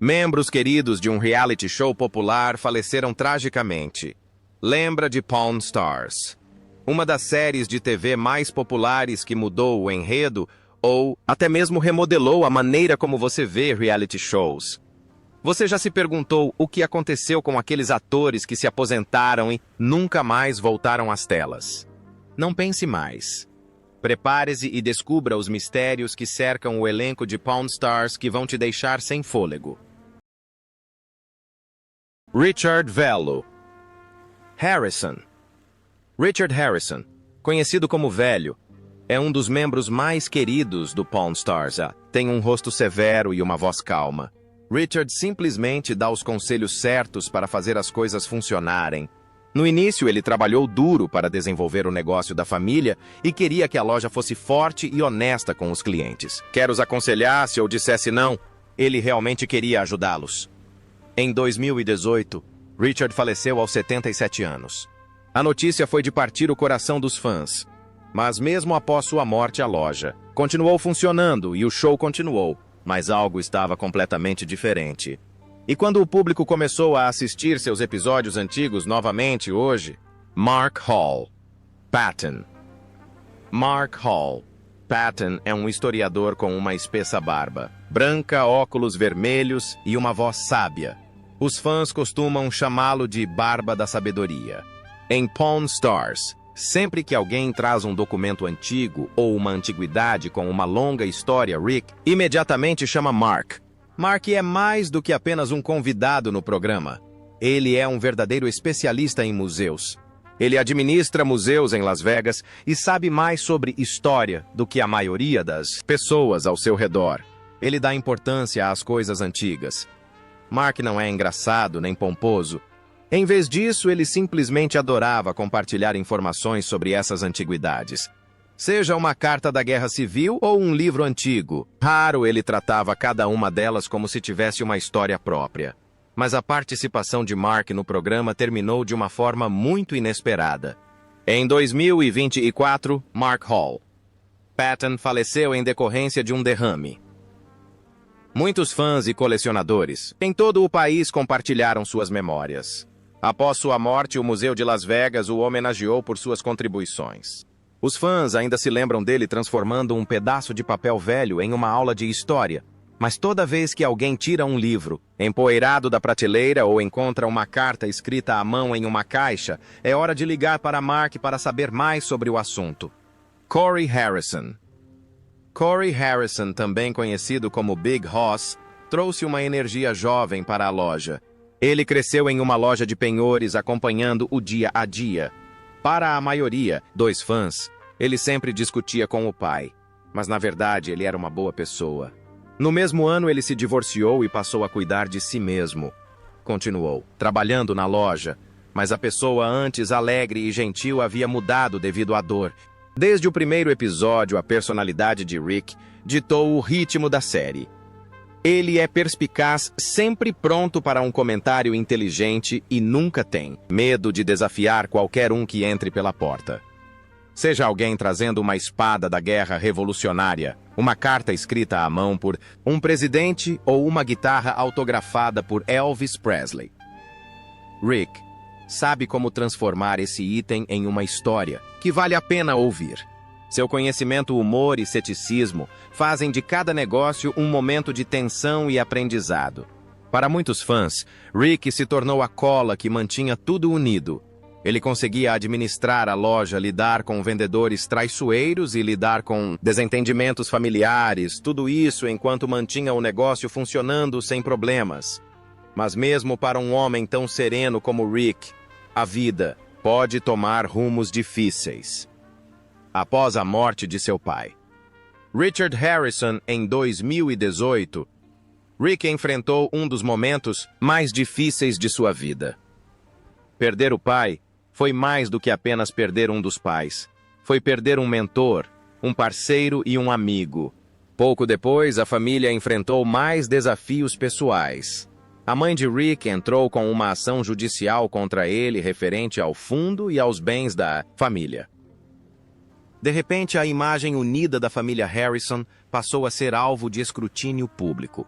Membros queridos de um reality show popular faleceram tragicamente. Lembra de Pawn Stars? Uma das séries de TV mais populares que mudou o enredo ou até mesmo remodelou a maneira como você vê reality shows. Você já se perguntou o que aconteceu com aqueles atores que se aposentaram e nunca mais voltaram às telas? Não pense mais. Prepare-se e descubra os mistérios que cercam o elenco de Pawn Stars que vão te deixar sem fôlego. Richard Vello. Harrison. Richard Harrison, conhecido como Velho, é um dos membros mais queridos do Pawn Stars. Tem um rosto severo e uma voz calma. Richard simplesmente dá os conselhos certos para fazer as coisas funcionarem. No início, ele trabalhou duro para desenvolver o negócio da família e queria que a loja fosse forte e honesta com os clientes. Quer os aconselhasse ou dissesse não, ele realmente queria ajudá-los. Em 2018, Richard faleceu aos 77 anos. A notícia foi de partir o coração dos fãs. Mas mesmo após sua morte, a loja continuou funcionando e o show continuou, mas algo estava completamente diferente. E quando o público começou a assistir seus episódios antigos novamente hoje, Mark Hall. Patton. Mark Hall. Patton é um historiador com uma espessa barba, branca, óculos vermelhos e uma voz sábia. Os fãs costumam chamá-lo de Barba da Sabedoria. Em Pawn Stars, sempre que alguém traz um documento antigo ou uma antiguidade com uma longa história, Rick imediatamente chama Mark. Mark é mais do que apenas um convidado no programa. Ele é um verdadeiro especialista em museus. Ele administra museus em Las Vegas e sabe mais sobre história do que a maioria das pessoas ao seu redor. Ele dá importância às coisas antigas. Mark não é engraçado nem pomposo. Em vez disso, ele simplesmente adorava compartilhar informações sobre essas antiguidades. Seja uma carta da Guerra Civil ou um livro antigo, raro ele tratava cada uma delas como se tivesse uma história própria. Mas a participação de Mark no programa terminou de uma forma muito inesperada. Em 2024, Mark Hall. Patton faleceu em decorrência de um derrame. Muitos fãs e colecionadores em todo o país compartilharam suas memórias. Após sua morte, o Museu de Las Vegas o homenageou por suas contribuições. Os fãs ainda se lembram dele transformando um pedaço de papel velho em uma aula de história. Mas toda vez que alguém tira um livro, empoeirado da prateleira ou encontra uma carta escrita à mão em uma caixa, é hora de ligar para Mark para saber mais sobre o assunto. Corey Harrison. Corey Harrison, também conhecido como Big Hoss, trouxe uma energia jovem para a loja. Ele cresceu em uma loja de penhores acompanhando o dia a dia. Para a maioria dos fãs, ele sempre discutia com o pai, mas na verdade ele era uma boa pessoa. No mesmo ano ele se divorciou e passou a cuidar de si mesmo. Continuou trabalhando na loja, mas a pessoa antes alegre e gentil havia mudado devido à dor. Desde o primeiro episódio, a personalidade de Rick ditou o ritmo da série. Ele é perspicaz, sempre pronto para um comentário inteligente e nunca tem medo de desafiar qualquer um que entre pela porta. Seja alguém trazendo uma espada da guerra revolucionária, uma carta escrita à mão por um presidente ou uma guitarra autografada por Elvis Presley. Rick sabe como transformar esse item em uma história que vale a pena ouvir. Seu conhecimento, humor e ceticismo fazem de cada negócio um momento de tensão e aprendizado. Para muitos fãs, Rick se tornou a cola que mantinha tudo unido. Ele conseguia administrar a loja, lidar com vendedores traiçoeiros e lidar com desentendimentos familiares, tudo isso enquanto mantinha o negócio funcionando sem problemas. Mas mesmo para um homem tão sereno como Rick, a vida pode tomar rumos difíceis. Após a morte de seu pai, Richard Harrison, em 2018, Rick enfrentou um dos momentos mais difíceis de sua vida. Perder o pai foi mais do que apenas perder um dos pais. Foi perder um mentor, um parceiro e um amigo. Pouco depois, a família enfrentou mais desafios pessoais. A mãe de Rick entrou com uma ação judicial contra ele referente ao fundo e aos bens da família. De repente, a imagem unida da família Harrison passou a ser alvo de escrutínio público.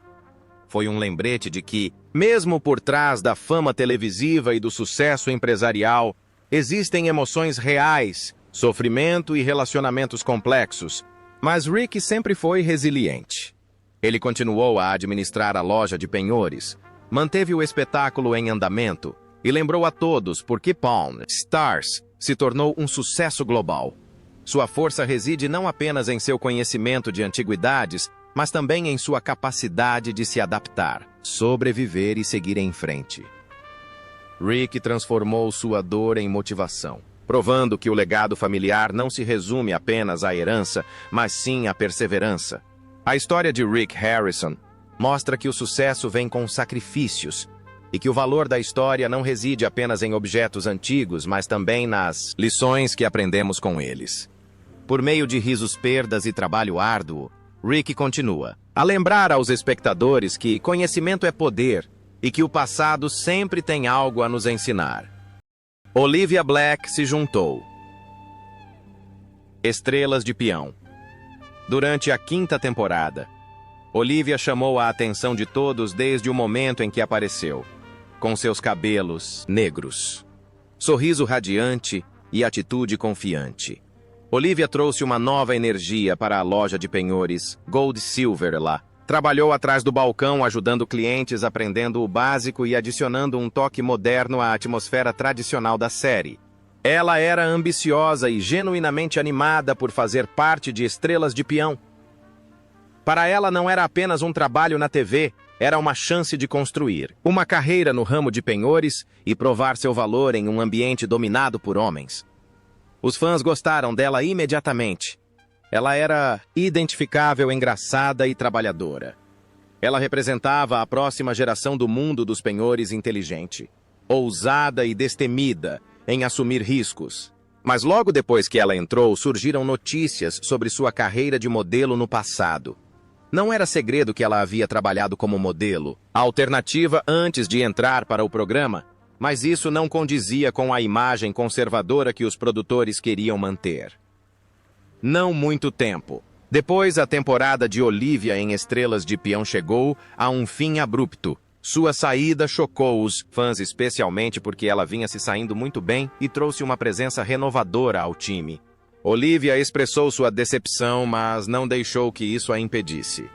Foi um lembrete de que, mesmo por trás da fama televisiva e do sucesso empresarial, existem emoções reais, sofrimento e relacionamentos complexos. Mas Rick sempre foi resiliente. Ele continuou a administrar a loja de penhores, manteve o espetáculo em andamento e lembrou a todos por que Pawn Stars se tornou um sucesso global. Sua força reside não apenas em seu conhecimento de antiguidades, mas também em sua capacidade de se adaptar, sobreviver e seguir em frente. Rick transformou sua dor em motivação, provando que o legado familiar não se resume apenas à herança, mas sim à perseverança. A história de Rick Harrison mostra que o sucesso vem com sacrifícios e que o valor da história não reside apenas em objetos antigos, mas também nas lições que aprendemos com eles. Por meio de risos, perdas e trabalho árduo, Rick continua a lembrar aos espectadores que conhecimento é poder e que o passado sempre tem algo a nos ensinar. Olivia Black se juntou. Estrelas de Peão. Durante a 5ª temporada, Olivia chamou a atenção de todos desde o momento em que apareceu, com seus cabelos negros, sorriso radiante e atitude confiante. Olivia trouxe uma nova energia para a loja de penhores Gold Silver lá. Trabalhou atrás do balcão ajudando clientes, aprendendo o básico e adicionando um toque moderno à atmosfera tradicional da série. Ela era ambiciosa e genuinamente animada por fazer parte de Estrelas de Peão. Para ela não era apenas um trabalho na TV, era uma chance de construir uma carreira no ramo de penhores e provar seu valor em um ambiente dominado por homens. Os fãs gostaram dela imediatamente. Ela era identificável, engraçada e trabalhadora. Ela representava a próxima geração do mundo dos penhores inteligente, ousada e destemida em assumir riscos. Mas logo depois que ela entrou, surgiram notícias sobre sua carreira de modelo no passado. Não era segredo que ela havia trabalhado como modelo, alternativa antes de entrar para o programa, mas isso não condizia com a imagem conservadora que os produtores queriam manter. Não muito tempo. Depois, a temporada de Olivia em Estrelas de Peão chegou a um fim abrupto. Sua saída chocou os fãs, especialmente porque ela vinha se saindo muito bem e trouxe uma presença renovadora ao time. Olivia expressou sua decepção, mas não deixou que isso a impedisse.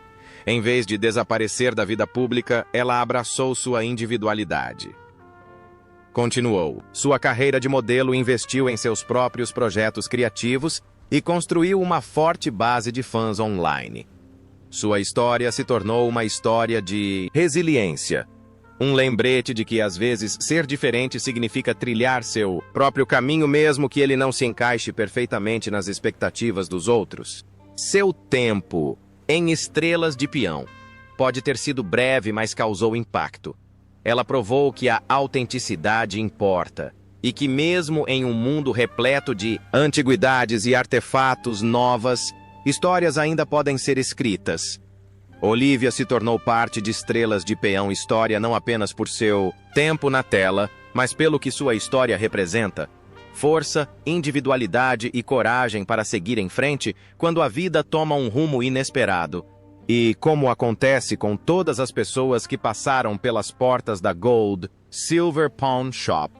Em vez de desaparecer da vida pública, ela abraçou sua individualidade. Continuou. Sua carreira de modelo investiu em seus próprios projetos criativos e construiu uma forte base de fãs online. Sua história se tornou uma história de resiliência. Um lembrete de que, às vezes, ser diferente significa trilhar seu próprio caminho, mesmo que ele não se encaixe perfeitamente nas expectativas dos outros. Seu tempo em Estrelas de Peão pode ter sido breve, mas causou impacto. Ela provou que a autenticidade importa e que, mesmo em um mundo repleto de antiguidades e artefatos novas, histórias ainda podem ser escritas. Olivia se tornou parte de Estrelas de Peão História não apenas por seu tempo na tela, mas pelo que sua história representa: força, individualidade e coragem para seguir em frente quando a vida toma um rumo inesperado. E, como acontece com todas as pessoas que passaram pelas portas da Gold Silver Pawn Shop,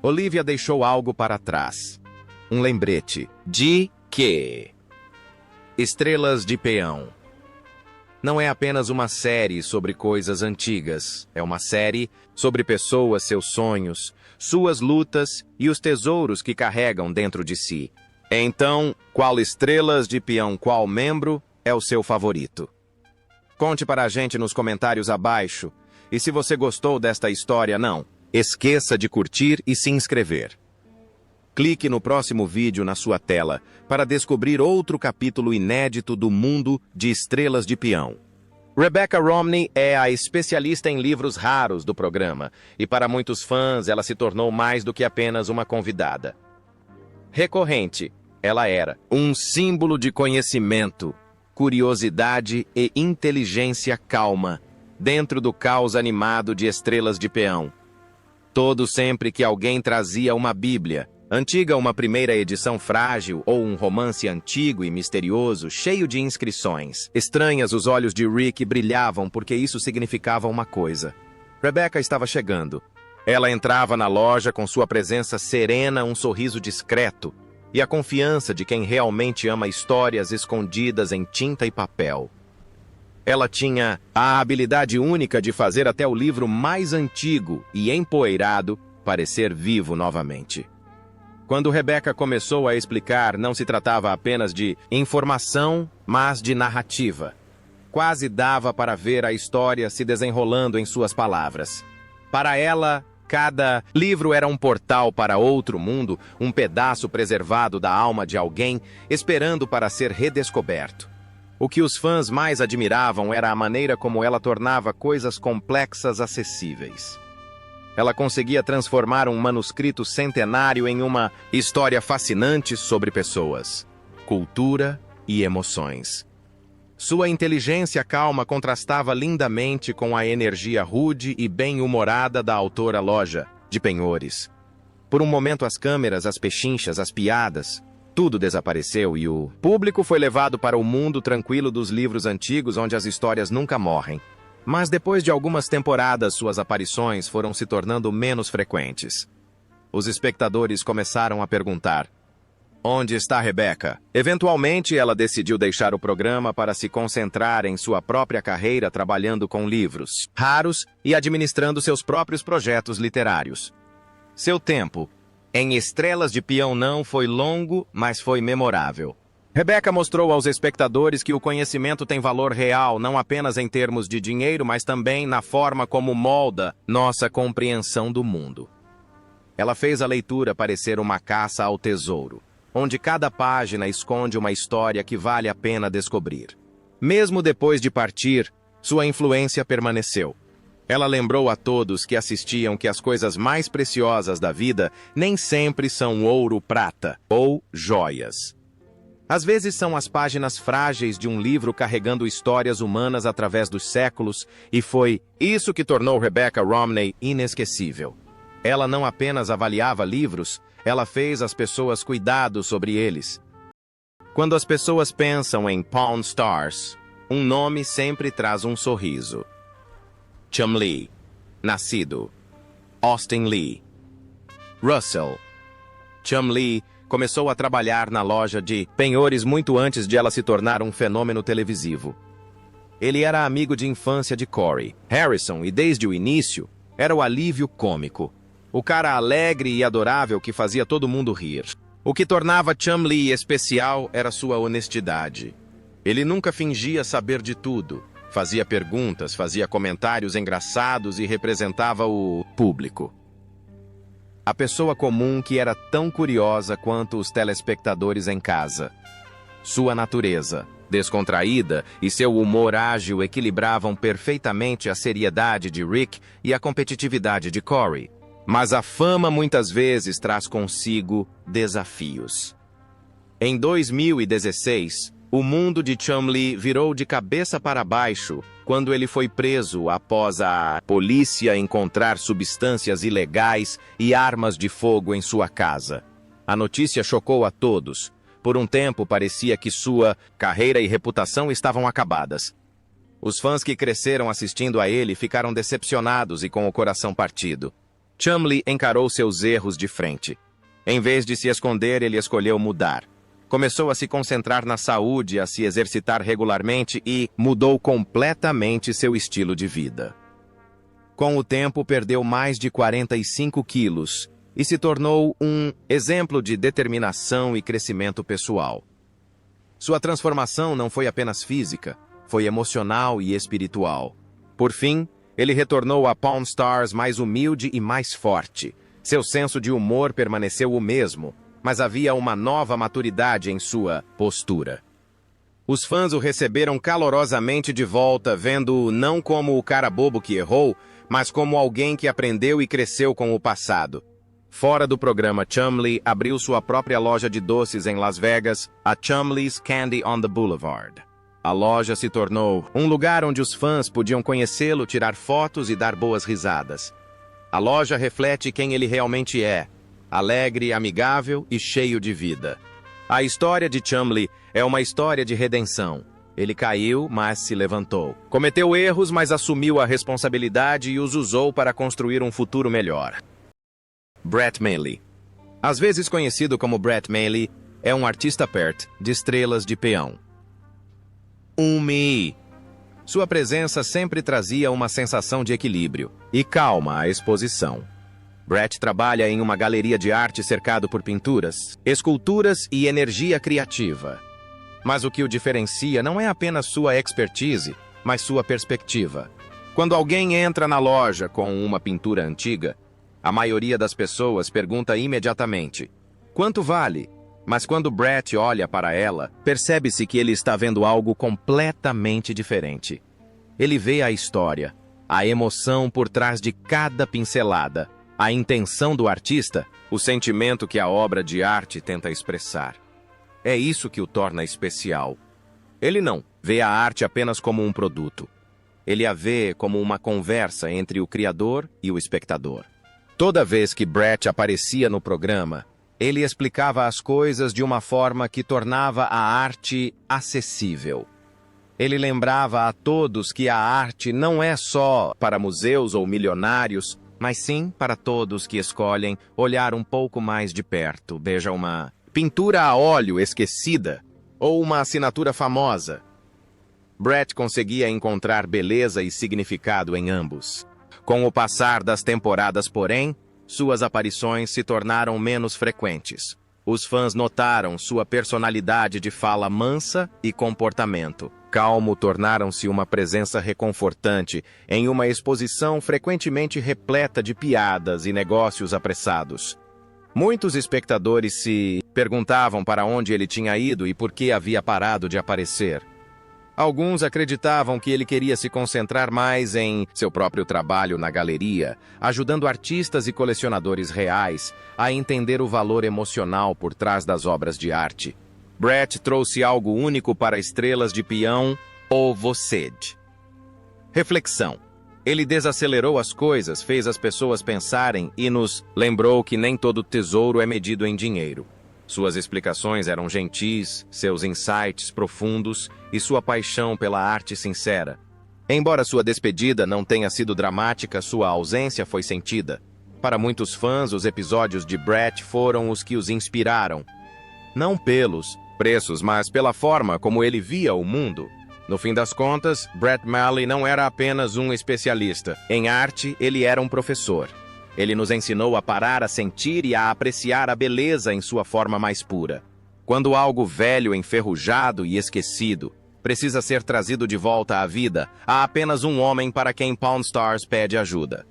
Olivia deixou algo para trás. Um lembrete de que Estrelas de Peão não é apenas uma série sobre coisas antigas. É uma série sobre pessoas, seus sonhos, suas lutas e os tesouros que carregam dentro de si. Então, qual Estrelas de Peão, qual membro é o seu favorito? Conte para a gente nos comentários abaixo. E se você gostou desta história, não esqueça de curtir e se inscrever. Clique no próximo vídeo na sua tela para descobrir outro capítulo inédito do mundo de Estrelas de Peão. Rebecca Romney é a especialista em livros raros do programa, e para muitos fãs ela se tornou mais do que apenas uma convidada. Recorrente, ela era um símbolo de conhecimento, curiosidade e inteligência calma dentro do caos animado de Estrelas de Peão. Todo sempre que alguém trazia uma Bíblia, Antiga, uma primeira edição frágil ou um romance antigo e misterioso, cheio de inscrições. Estranhas, os olhos de Rick brilhavam porque isso significava uma coisa. Rebecca estava chegando. Ela entrava na loja com sua presença serena, um sorriso discreto e a confiança de quem realmente ama histórias escondidas em tinta e papel. Ela tinha a habilidade única de fazer até o livro mais antigo e empoeirado parecer vivo novamente. Quando Rebecca começou a explicar, não se tratava apenas de informação, mas de narrativa. Quase dava para ver a história se desenrolando em suas palavras. Para ela, cada livro era um portal para outro mundo, um pedaço preservado da alma de alguém, esperando para ser redescoberto. O que os fãs mais admiravam era a maneira como ela tornava coisas complexas acessíveis. Ela conseguia transformar um manuscrito centenário em uma história fascinante sobre pessoas, cultura e emoções. Sua inteligência calma contrastava lindamente com a energia rude e bem-humorada da autora loja de penhores. Por um momento as câmeras, as pechinchas, as piadas, tudo desapareceu e o público foi levado para o mundo tranquilo dos livros antigos onde as histórias nunca morrem. Mas depois de algumas temporadas, suas aparições foram se tornando menos frequentes. Os espectadores começaram a perguntar: onde está Rebecca? Eventualmente, ela decidiu deixar o programa para se concentrar em sua própria carreira trabalhando com livros raros e administrando seus próprios projetos literários. Seu tempo em Estrelas de Peão não foi longo, mas foi memorável. Rebecca mostrou aos espectadores que o conhecimento tem valor real, não apenas em termos de dinheiro, mas também na forma como molda nossa compreensão do mundo. Ela fez a leitura parecer uma caça ao tesouro, onde cada página esconde uma história que vale a pena descobrir. Mesmo depois de partir, sua influência permaneceu. Ela lembrou a todos que assistiam que as coisas mais preciosas da vida nem sempre são ouro, prata ou joias. Às vezes são as páginas frágeis de um livro carregando histórias humanas através dos séculos, e foi isso que tornou Rebecca Romney inesquecível. Ela não apenas avaliava livros, ela fez as pessoas cuidado sobre eles. Quando as pessoas pensam em Pawn Stars, um nome sempre traz um sorriso. Chumlee, nascido Austin Lee. Russell. Chumlee começou a trabalhar na loja de penhores muito antes de ela se tornar um fenômeno televisivo. Ele era amigo de infância de Corey Harrison e desde o início era o alívio cômico. O cara alegre e adorável que fazia todo mundo rir. O que tornava Chumlee especial era sua honestidade. Ele nunca fingia saber de tudo. Fazia perguntas, fazia comentários engraçados e representava o público. A pessoa comum que era tão curiosa quanto os telespectadores em casa. Sua natureza, descontraída, e seu humor ágil equilibravam perfeitamente a seriedade de Rick e a competitividade de Corey. Mas a fama muitas vezes traz consigo desafios. Em 2016, o mundo de Chumlee virou de cabeça para baixo quando ele foi preso após a polícia encontrar substâncias ilegais e armas de fogo em sua casa. A notícia chocou a todos. Por um tempo parecia que sua carreira e reputação estavam acabadas. Os fãs que cresceram assistindo a ele ficaram decepcionados e com o coração partido. Chumlee encarou seus erros de frente. Em vez de se esconder, ele escolheu mudar. Começou a se concentrar na saúde, a se exercitar regularmente e mudou completamente seu estilo de vida. Com o tempo, perdeu mais de 45 quilos e se tornou um exemplo de determinação e crescimento pessoal. Sua transformação não foi apenas física, foi emocional e espiritual. Por fim, ele retornou a Pawn Stars mais humilde e mais forte. Seu senso de humor permaneceu o mesmo, mas havia uma nova maturidade em sua postura. Os fãs o receberam calorosamente de volta, vendo-o não como o cara bobo que errou, mas como alguém que aprendeu e cresceu com o passado. Fora do programa, Chumlee abriu sua própria loja de doces em Las Vegas, a Chumlee's Candy on the Boulevard. A loja se tornou um lugar onde os fãs podiam conhecê-lo, tirar fotos e dar boas risadas. A loja reflete quem ele realmente é, alegre, amigável e cheio de vida. A história de Chumlee é uma história de redenção. Ele caiu, mas se levantou. Cometeu erros, mas assumiu a responsabilidade e os usou para construir um futuro melhor. Brett Mailey. Às vezes conhecido como Brett Mailey, é um artista perto de estrelas de peão. Sua presença sempre trazia uma sensação de equilíbrio e calma à exposição. Brett trabalha em uma galeria de arte cercado por pinturas, esculturas e energia criativa. Mas o que o diferencia não é apenas sua expertise, mas sua perspectiva. Quando alguém entra na loja com uma pintura antiga, a maioria das pessoas pergunta imediatamente: quanto vale? Mas quando Brett olha para ela, percebe-se que ele está vendo algo completamente diferente. Ele vê a história, a emoção por trás de cada pincelada, a intenção do artista, o sentimento que a obra de arte tenta expressar. É isso que o torna especial. Ele não vê a arte apenas como um produto. Ele a vê como uma conversa entre o criador e o espectador. Toda vez que Brett aparecia no programa, ele explicava as coisas de uma forma que tornava a arte acessível. Ele lembrava a todos que a arte não é só para museus ou milionários, mas sim para todos que escolhem olhar um pouco mais de perto. Veja uma pintura a óleo esquecida ou uma assinatura famosa. Brett conseguia encontrar beleza e significado em ambos. Com o passar das temporadas, porém, suas aparições se tornaram menos frequentes. Os fãs notaram sua personalidade de fala mansa e comportamento calmo tornaram-se uma presença reconfortante em uma exposição frequentemente repleta de piadas e negócios apressados. Muitos espectadores se perguntavam para onde ele tinha ido e por que havia parado de aparecer. Alguns acreditavam que ele queria se concentrar mais em seu próprio trabalho na galeria, ajudando artistas e colecionadores reais a entender o valor emocional por trás das obras de arte. Brett trouxe algo único para estrelas de peão ou você. Reflexão. Ele desacelerou as coisas, fez as pessoas pensarem e nos lembrou que nem todo tesouro é medido em dinheiro. Suas explicações eram gentis, seus insights profundos e sua paixão pela arte sincera. Embora sua despedida não tenha sido dramática, sua ausência foi sentida. Para muitos fãs, os episódios de Brett foram os que os inspiraram. Não pelos preços, mas pela forma como ele via o mundo. No fim das contas, Brett Mailey não era apenas um especialista. Em arte, ele era um professor. Ele nos ensinou a parar a sentir e a apreciar a beleza em sua forma mais pura. Quando algo velho, enferrujado e esquecido precisa ser trazido de volta à vida, há apenas um homem para quem Pawn Stars pede ajuda.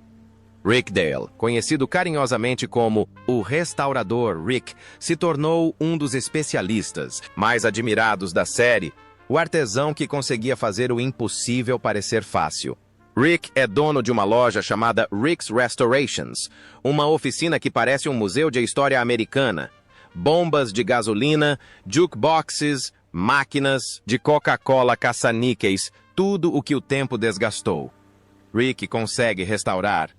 Rick Dale, conhecido carinhosamente como o Restaurador Rick, se tornou um dos especialistas mais admirados da série, o artesão que conseguia fazer o impossível parecer fácil. Rick é dono de uma loja chamada Rick's Restorations, uma oficina que parece um museu de história americana. Bombas de gasolina, jukeboxes, máquinas de Coca-Cola caça-níqueis, tudo o que o tempo desgastou. Rick consegue restaurar.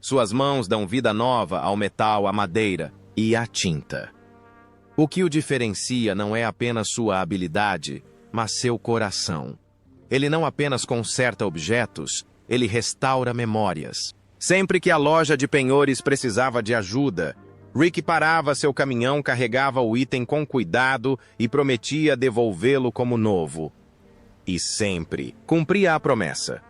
Suas mãos dão vida nova ao metal, à madeira e à tinta. O que o diferencia não é apenas sua habilidade, mas seu coração. Ele não apenas conserta objetos, ele restaura memórias. Sempre que a loja de penhores precisava de ajuda, Rick parava seu caminhão, carregava o item com cuidado e prometia devolvê-lo como novo. E sempre cumpria a promessa.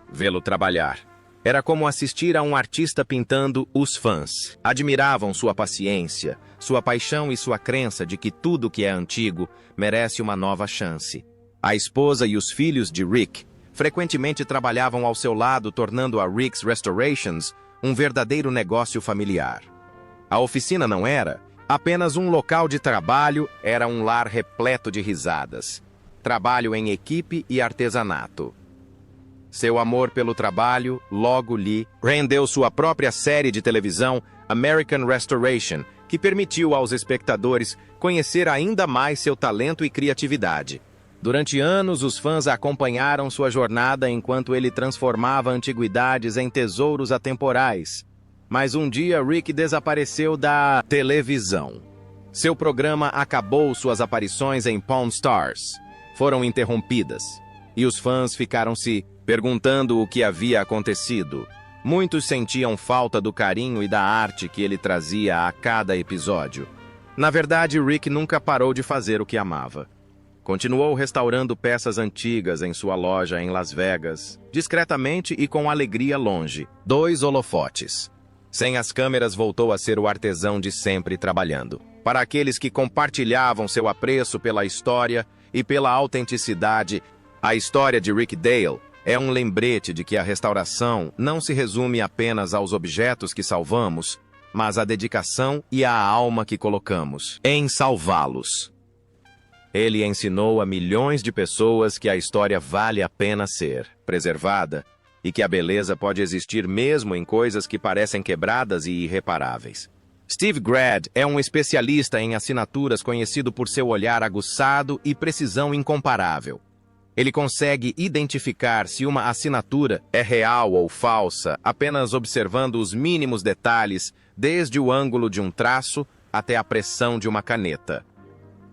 Vê-lo trabalhar era como assistir a um artista pintando. Os fãs admiravam sua paciência, sua paixão e sua crença de que tudo que é antigo merece uma nova chance. A esposa e os filhos de Rick frequentemente trabalhavam ao seu lado, tornando a Rick's Restorations um verdadeiro negócio familiar. A oficina não era apenas um local de trabalho, era um lar repleto de risadas, trabalho em equipe e artesanato. Seu amor pelo trabalho logo lhe rendeu sua própria série de televisão, American Restoration, que permitiu aos espectadores conhecer ainda mais seu talento e criatividade. Durante anos, os fãs acompanharam sua jornada enquanto ele transformava antiguidades em tesouros atemporais. Mas um dia Rick desapareceu da televisão. Seu programa acabou, suas aparições em Pawn Stars foram interrompidas, e os fãs ficaram se perguntando o que havia acontecido. Muitos sentiam falta do carinho e da arte que ele trazia a cada episódio. Na verdade, Rick nunca parou de fazer o que amava. Continuou restaurando peças antigas em sua loja em Las Vegas, discretamente e com alegria longe. 2 holofotes. Sem as câmeras, voltou a ser o artesão de sempre trabalhando. Para aqueles que compartilhavam seu apreço pela história e pela autenticidade, a história de Rick Dale é um lembrete de que a restauração não se resume apenas aos objetos que salvamos, mas à dedicação e à alma que colocamos em salvá-los. Ele ensinou a milhões de pessoas que a história vale a pena ser preservada e que a beleza pode existir mesmo em coisas que parecem quebradas e irreparáveis. Steve Grad é um especialista em assinaturas conhecido por seu olhar aguçado e precisão incomparável. Ele consegue identificar se uma assinatura é real ou falsa apenas observando os mínimos detalhes, desde o ângulo de um traço até a pressão de uma caneta.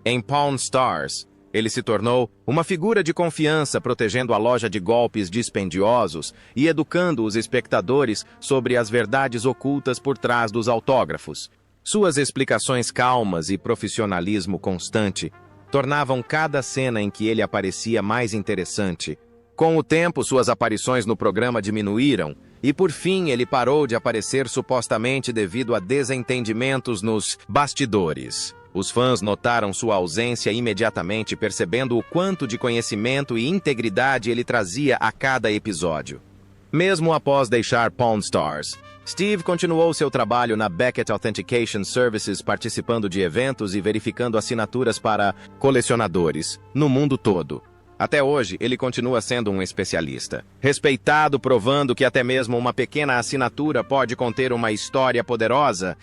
Em Pawn Stars, ele se tornou uma figura de confiança, protegendo a loja de golpes dispendiosos e educando os espectadores sobre as verdades ocultas por trás dos autógrafos. Suas explicações calmas e profissionalismo constante tornavam cada cena em que ele aparecia mais interessante. Com o tempo, suas aparições no programa diminuíram e, por fim, ele parou de aparecer supostamente devido a desentendimentos nos bastidores. Os fãs notaram sua ausência imediatamente, percebendo o quanto de conhecimento e integridade ele trazia a cada episódio. Mesmo após deixar Pawn Stars, Steve continuou seu trabalho na Beckett Authentication Services, participando de eventos e verificando assinaturas para colecionadores no mundo todo. Até hoje, ele continua sendo um especialista, respeitado, provando que até mesmo uma pequena assinatura pode conter uma história poderosa.